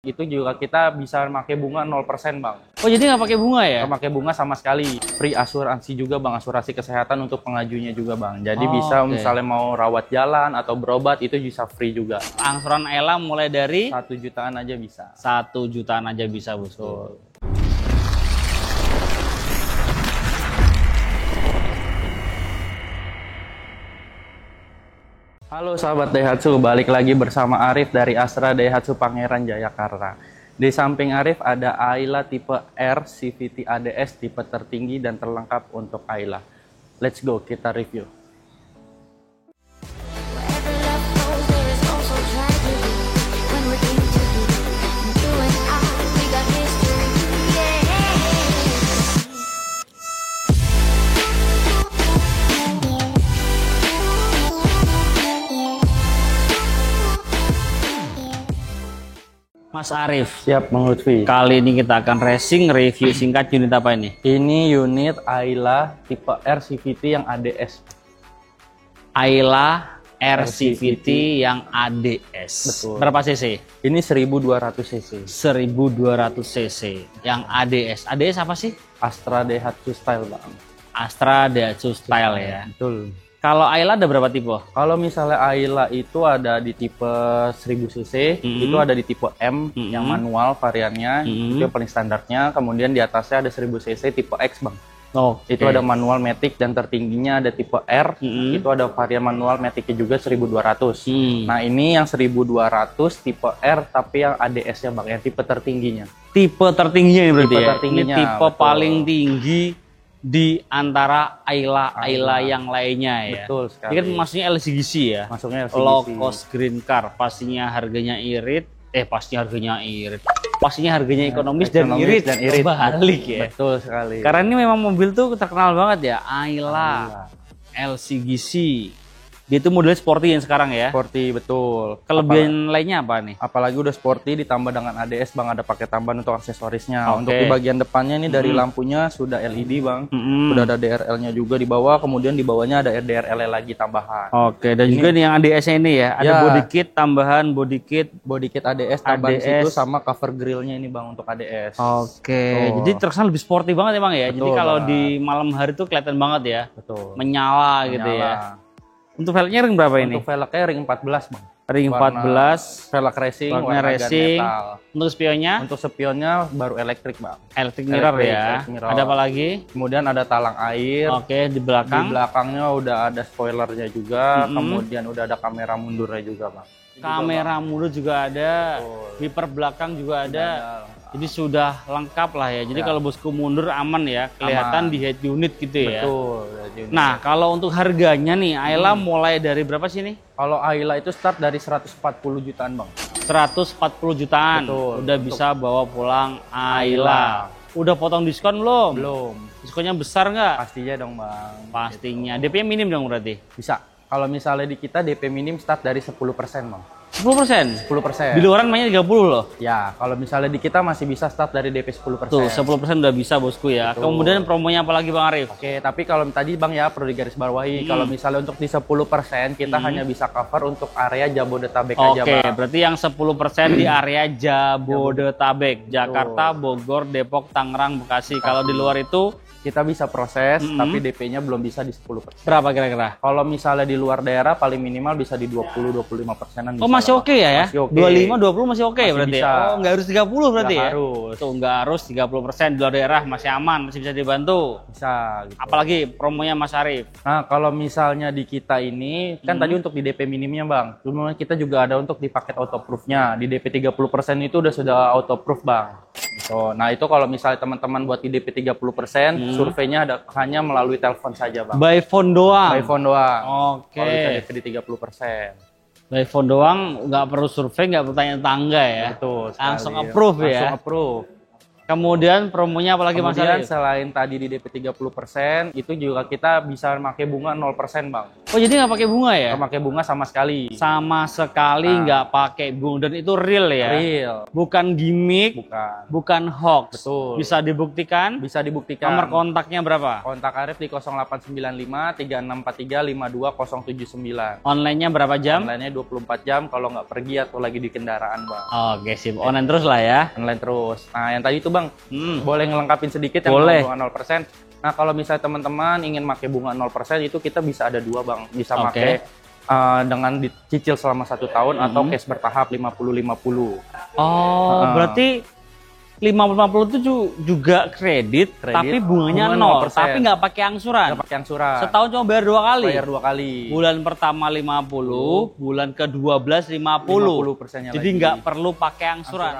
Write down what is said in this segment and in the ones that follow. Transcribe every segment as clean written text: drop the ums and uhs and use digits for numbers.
Itu juga kita bisa pakai bunga 0% Bang. Oh, jadi nggak pakai bunga ya? Nggak pakai bunga sama sekali. Free asuransi juga Bang, asuransi kesehatan untuk pengajunya juga Bang. Jadi Oh, bisa oke. misalnya mau rawat jalan atau berobat itu bisa free juga. Angsuran Ayla mulai dari 1 jutaan aja bisa. 1 jutaan aja bisa, bosku. Betul. Halo sahabat Daihatsu, balik lagi bersama Arif dari Astra Daihatsu Pangeran Jayakarta. Di samping Arif ada Ayla tipe R CVT ADS tipe tertinggi dan terlengkap untuk Ayla. Let's go, kita review. Wherever love goes, there is also tragedy. When we're in too deep, and you and I, we got history. Yeah. Mas Arif, Siap, Bang Lutfi. kali ini kita akan racing review singkat unit apa ini? Ini unit Ayla tipe R CVT yang ADS. Ayla RCVT yang ADS. Betul. Berapa cc? Ini 1200 cc. 1200 cc yang ADS. ADS apa sih? Astra Daihatsu Style, Bang. Astra Daihatsu Style ya. Betul. Kalau Ayla ada berapa tipe? Kalau misalnya Ayla itu ada di tipe 1000 cc, itu ada di tipe M yang manual variannya, itu yang paling standarnya. Kemudian di atasnya ada 1000 cc tipe X, Bang. Oh, Itu ada manual matic dan tertingginya ada tipe R, itu ada varian manual maticnya juga 1200. Nah, ini yang 1200 tipe R tapi yang ADS-nya, Bang, yang tipe tertingginya. tipe tertingginya ini berarti Tipe ya. tertingginya, Ini tipe betul. paling tinggi di antara Ayla yang lainnya ya. Betul sekali. Ini kan maksudnya LCGC ya. Masuknya LCGC. Low cost green car, pastinya harganya irit. Pastinya harganya ekonomis, dan irit. Balik ya. Betul sekali. Karena ini memang mobil tuh terkenal banget ya, Ayla LCGC. Dia itu model sporty yang sekarang ya. Sporty, betul. Kelebihan lainnya apa nih? Apalagi udah sporty ditambah dengan ADS, Bang, ada pakai tambahan untuk aksesorisnya. Oke. Untuk di bagian depannya ini dari lampunya sudah LED, Bang. Sudah ada DRL-nya juga di bawah, kemudian di bawahnya ada DRL juga tambahan. Oke, dan juga nih yang ADS-nya ini ya, ada Ya. body kit tambahan, body kit. Body kit ADS tambahan ADS. situ sama cover grillnya ini, Bang, untuk ADS. Oke, Tuh. jadi terkesan lebih sporty banget emang ya. Jadi Betul, kalau Bang. di malam hari tuh kelihatan banget ya, Betul. menyala gitu ya. Menyala. Untuk velgnya ring berapa ini? Untuk velgnya ring 14, Bang. Ring Warna 14, velg racing, warna warna racing. gunmetal. Untuk spionnya Untuk spionnya baru elektrik, Bang. electric mirror ya. electric mirror. Ada apa lagi? Kemudian ada talang air. Oke, di Di belakang. belakangnya udah ada spoilernya juga, kemudian udah ada kamera mundurnya juga, Bang. Kamera mundur juga ada, wiper belakang juga ada. Jadi sudah lengkap lah ya. Jadi kalau bosku mundur aman ya, kelihatan di head unit gitu ya. Betul. Nah, kalau untuk harganya nih, Ayla mulai dari berapa sih nih? Kalau Ayla itu start dari 140 jutaan, Bang. 140 jutaan. Betul. Udah bisa bawa pulang Ayla. Udah potong diskon belum? Belum. Diskonnya besar nggak? Pastinya dong, Bang. Pastinya. DP minim dong berarti? Bisa. Kalau misalnya di kita DP minim start dari 10%, Bang. 10%? 10%. Di luaran mainnya 30 loh. Ya, kalau misalnya di kita masih bisa start dari DP 10%. Tuh, 10% udah bisa bosku ya. Betul. Kemudian promonya apa lagi Bang Arif? Oke, tapi kalau tadi, Bang, ya perlu digarisbawahi, kalau misalnya untuk di 10% kita hanya bisa cover untuk area Jabodetabek aja, Oke, Bang. berarti yang 10% di area Jabodetabek, Jakarta, Bogor, Depok, Tangerang, Bekasi. Kalau di luar itu Kita bisa proses, tapi DP-nya belum bisa di 10%. berapa kira-kira? Kalau misalnya di luar daerah paling minimal bisa di 20-25%-an. Oh, masih oke ya? Masih oke. 25-20 masih oke Masih berarti bisa. ya? Oh, nggak harus 30 berarti Nggak ya? harus. Tuh, nggak harus 30%. Di luar daerah masih aman, masih bisa dibantu. Bisa gitu. Apalagi promonya Mas Arif. Nah, kalau misalnya di kita ini, kan tadi untuk di DP minimnya, Bang. Kemudian kita juga ada untuk di paket autoproof-nya. Di DP 30% itu sudah autoproof, Bang. Gitu. Nah, itu kalau misalnya teman-teman buat di DP 30%, surveinya hanya melalui telepon saja, Bang. By phone doang? By phone doang. Oke. Kalau bisa DP di 30%. By phone doang, nggak perlu survei, nggak perlu tanya tangga ya? Betul sekali. Langsung approve ya? Langsung approve. Kemudian promonya apalagi Mas Kemudian Arif? selain tadi di DP 30%, itu juga kita bisa pakai bunga 0%, Bang. Oh jadi nggak pakai bunga ya? Nggak pakai bunga sama sekali. Sama sekali nggak pakai bunga, dan itu real ya? Real. Bukan gimmick, Bukan. bukan hoax. Betul. Bisa dibuktikan. Bisa dibuktikan. Nomor kontaknya berapa? Kontak Arif di 0895 3643 52079. Online-nya berapa jam? Online-nya 24 jam kalau nggak pergi atau lagi di kendaraan, Bang. Oke, sip. Online terus lah ya. Online terus. Nah, yang tadi itu, Bang, boleh ngelengkapin sedikit yang Boleh. bunga 0%. Nah, kalau misalnya teman-teman ingin pakai bunga 0%, itu kita bisa ada dua, Bang. Bisa Oke. pakai dengan dicicil selama 1 tahun atau cash bertahap 50-50. Oh, berarti 50-50 itu juga kredit, tapi bunganya bunga 0, 0%. tapi nggak pakai angsuran. Nggak pakai angsuran. Setahun cuma bayar 2 kali. Bayar 2 kali. Bulan pertama 50, bulan ke-12 50. 50%-nya Jadi lagi. nggak perlu pakai angsuran.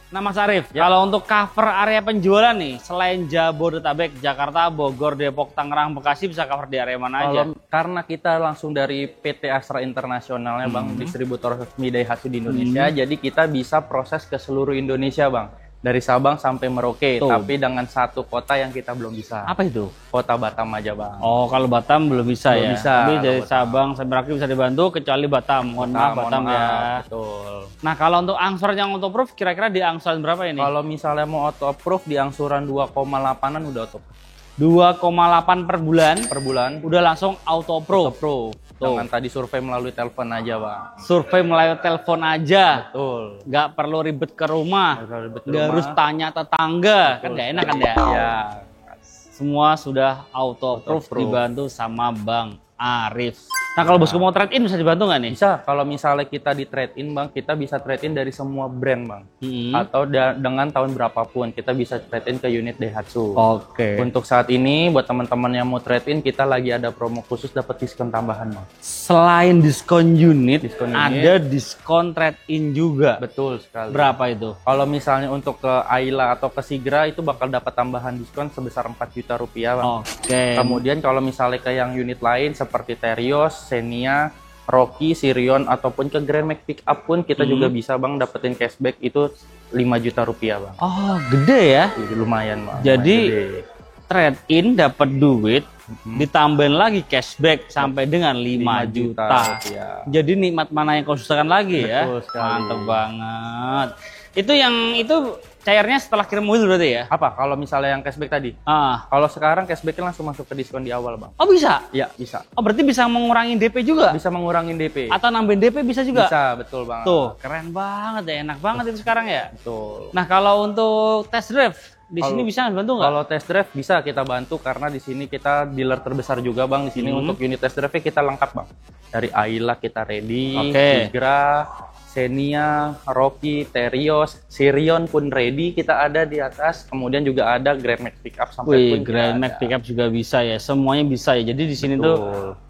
Nah Mas Arif, kalau untuk cover area penjualan nih, selain Jabodetabek, Jakarta, Bogor, Depok, Tangerang, Bekasi, bisa cover di area mana aja? Karena kita langsung dari PT Astra Internasionalnya, Bang, distributor resmi Daihatsu di Indonesia, jadi kita bisa proses ke seluruh Indonesia, Bang. Dari Sabang sampai Merauke, Tuh. tapi dengan satu kota yang kita belum bisa. Apa itu? Kota Batam aja, Bang. Oh, kalau Batam belum bisa Belum ya. bisa, Tapi kalau dari Batam. Sabang sampai Merauke bisa dibantu, kecuali Batam. Mohon maaf Batam ya. Betul. Nah, kalau untuk angsuran yang autoproof, kira-kira di angsuran berapa ini? Kalau misalnya mau auto approve di angsuran 2,8-an udah auto 2,8 per bulan, per bulan. udah langsung autoproof. Pro. Tuh. Dengan tadi survei melalui telepon aja, Bang. Survei melalui telepon aja. Betul. Nggak perlu ribet ke rumah. Nggak perlu ribet ke Nggak rumah. harus tanya tetangga. Kan nggak enak kan ya? Ya. Semua sudah autoproof Autoproof. dibantu sama Bang Arif. Nah, kalau bosku mau trade in bisa dibantu nggak nih? Bisa, kalau misalnya kita di trade in, Bang, kita bisa trade in dari semua brand, Bang. Hmm. Atau dengan tahun berapapun kita bisa trade in ke unit Daihatsu. Oke. Untuk saat ini buat teman-teman yang mau trade in, kita lagi ada promo khusus dapat diskon tambahan, Bang. Selain diskon unit, Diskon unit. ada diskon trade in juga. Betul sekali. Berapa itu? Kalau misalnya untuk ke Ayla atau ke Sigra itu bakal dapat tambahan diskon sebesar 4 juta rupiah, Bang. Oke. Kemudian kalau misalnya ke yang unit lain seperti Terios, Xenia, Rocky, Sirion ataupun ke Grand Max Pickup pun kita juga bisa, Bang, dapetin cashback itu 5 juta rupiah, Bang. Oh, gede ya. Jadi lumayan, Bang. Jadi Lumayan gede. trade in dapat duit, ditambahin lagi cashback sampai dengan 5 juta. rupiah. Jadi nikmat mana yang kau susahkan lagi ya? Betul sekali. Mantap banget. Itu yang itu cairnya setelah kirim mobil berarti ya? Apa kalau misalnya yang cashback tadi? Ah. Kalau sekarang cashbacknya langsung masuk ke diskon di awal, Bang. Oh bisa? Ya, bisa. Oh berarti bisa mengurangi DP juga? Bisa mengurangin DP. Atau nambahin DP bisa juga? Bisa, betul, Bang. Tuh, keren banget ya, enak banget itu sekarang ya. Betul. Nah, kalau untuk test drive di sini bisa bantu nggak? Kalau test drive bisa kita bantu karena di sini kita dealer terbesar juga, Bang. Di sini untuk unit test drive kita lengkap, Bang. Dari Ayla kita ready, Oke. Sigra, Xenia, Rocky, Terios, Sirion pun ready, kita ada di atas. Kemudian juga ada Grand Max Pickup sampai Wih, pun Grand kita Max ada. Pickup juga bisa ya. Semuanya bisa ya. Jadi di sini Betul. tuh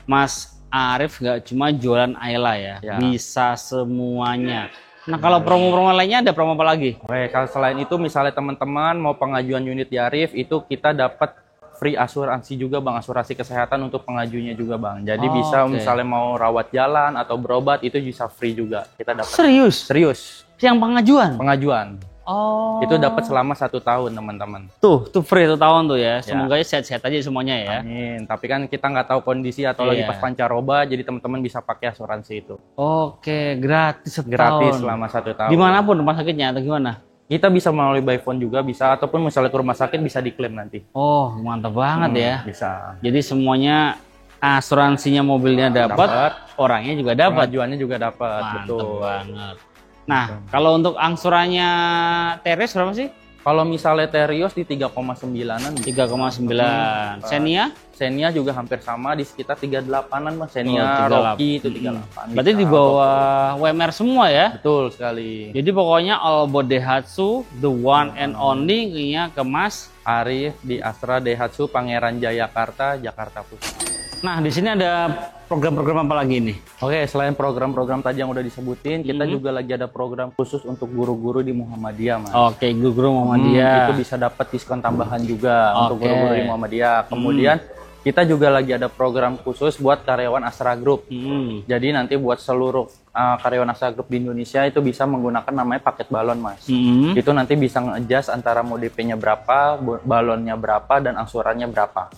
Mas Arif nggak cuma jualan Ayla ya, Ya. bisa semuanya. Nah, kalau promo-promo lainnya ada promo apa lagi? Oke, kalau selain itu misalnya teman-teman mau pengajuan unit di Arif itu kita dapat free asuransi juga, Bang, asuransi kesehatan untuk pengajunya juga, Bang. Jadi Oh, bisa oke. misalnya mau rawat jalan atau berobat itu bisa free juga. Kita dapat. Serius? Serius. Yang pengajuan? Pengajuan. Oh. Itu dapat selama 1 tahun, teman-teman. tuh free 1 tahun tuh ya. Semoga sehat-sehat aja semuanya ya. Amin. Tapi kan kita nggak tahu kondisi atau lagi Iya. pas pancaroba, jadi teman-teman bisa pakai asuransi itu. Oke, gratis setahun. Gratis selama 1 tahun. Dimanapun rumah sakitnya atau gimana? Kita bisa melalui by phone juga bisa, ataupun misalnya ke rumah sakit bisa diklaim nanti. Oh, mantap banget ya. Bisa. Jadi semuanya asuransinya mobilnya dapat, orangnya juga dapat. Pengajuannya juga dapat. Mantap Betul. banget. Nah, kalau untuk angsurannya Teres berapa sih? Kalau misalnya Terios di 3,9-an. 3,9. Xenia? Xenia juga hampir sama di sekitar 38-an, Mas. Oh, Xenia, 38. Rocky itu 38. Berarti di bawah WMR semua ya? Betul sekali. Jadi pokoknya all about Daihatsu, the one and only, kayaknya ke Mas. Arif di Astra Daihatsu Pangeran Jayakarta, Jakarta Pusat. Nah, di sini ada program-program apa lagi nih? Oke, selain program-program tadi yang udah disebutin, kita juga lagi ada program khusus untuk guru-guru di Muhammadiyah, Mas. Oke, Guru Muhammadiyah. Itu bisa dapat diskon tambahan juga untuk Oke. guru-guru di Muhammadiyah. Kemudian kita juga lagi ada program khusus buat karyawan Astra Group. Jadi nanti buat seluruh karyawan Astra Group di Indonesia itu bisa menggunakan namanya paket balon, Mas. Itu nanti bisa nge-adjust antara mau DP-nya berapa, balonnya berapa, dan angsurannya berapa.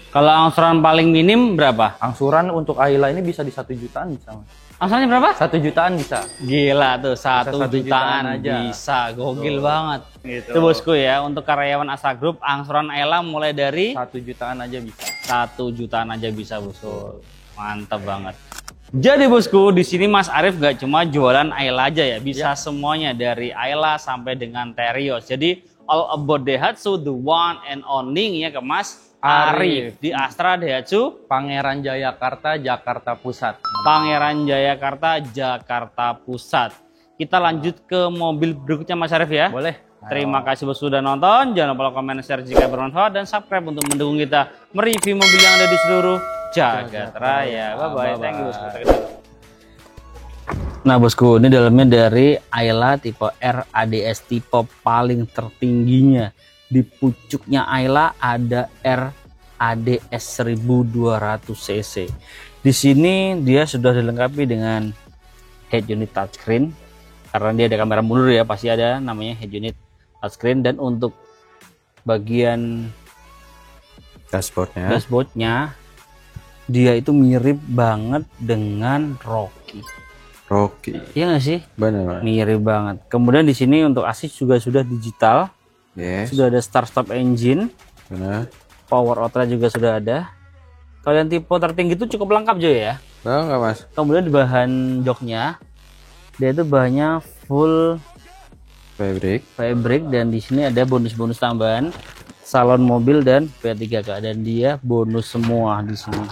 Kalau angsuran paling minim berapa? Angsuran untuk Ayla ini bisa di 1 jutaan bisa, Mas. Angsurannya berapa? 1 jutaan bisa. Gila tuh, 1 1 jutaan jutaan aja. bisa, gokil banget. Gitu. Itu bosku ya, untuk karyawan Astra Group angsuran Ayla mulai dari 1 jutaan aja bisa. 1 jutaan aja bisa bosku. Mantap banget. Jadi bosku, di sini Mas Arif gak cuma jualan Ayla aja ya, bisa semuanya dari Ayla sampai dengan Terios. Jadi all about Daihatsu, the one and only ya ke Mas Arif di Astra Daihatsu Pangeran Jayakarta, Jakarta Pusat. Pangeran Jayakarta, Jakarta Pusat. Kita lanjut ke mobil berikutnya Mas Arif ya. Boleh? Terima kasih bos sudah nonton. Jangan lupa komen, share jika bermanfaat, dan subscribe untuk mendukung kita mereview mobil yang ada di seluruh jagat raya. Bye bye. Thank you bosku. Nah bosku, ini dalamnya dari Ayla tipe R ADS, tipe paling tertingginya. Di pucuknya Ayla ada R ADS 1200 cc. Di sini dia sudah dilengkapi dengan head unit touchscreen, karena dia ada kamera mundur ya, pasti ada namanya head unit touchscreen. Dan untuk bagian dashboardnya dia itu mirip banget dengan Rocky. Iya nggak sih? Benar. Mirip banget. Kemudian di sini untuk AC juga sudah digital. Yes. Sudah ada start stop engine, Benar. power outride juga sudah ada. Kalau yang tipe tertinggi itu cukup lengkap juga ya. Tahu nggak Mas? Kemudian di bahan joknya dia itu bahannya full fabric, dan di sini ada bonus-bonus tambahan salon mobil dan P3K, dan dia bonus semua di sini.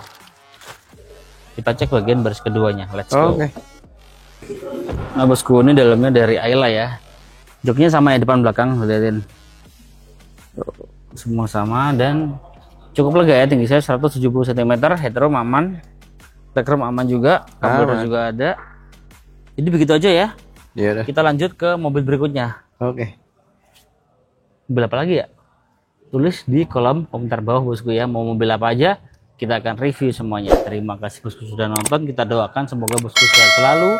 Kita cek bagian baris keduanya. Let's go. Oke. Nah bosku, ini dalamnya dari Ayla ya. Joknya sama ya, depan belakang, lihatin. Semua sama dan cukup lega ya. Tinggi saya 170 cm, headroom aman, legroom aman juga, kabel juga ada. Jadi begitu aja ya. Iya dah. Kita lanjut ke mobil berikutnya. Oke. Mobil apa lagi ya? Tulis di kolom komentar bawah bosku ya. Mau mobil apa aja, kita akan review semuanya. Terima kasih bosku sudah nonton. Kita doakan semoga bosku sehat selalu,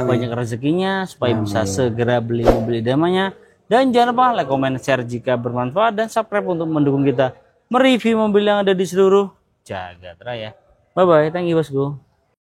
banyak rezekinya, supaya bisa segera beli mobil idamannya. Dan jangan lupa like, comment, share jika bermanfaat, dan subscribe untuk mendukung kita mereview mobil yang ada di seluruh jagat raya. Bye bye, thank you bosku.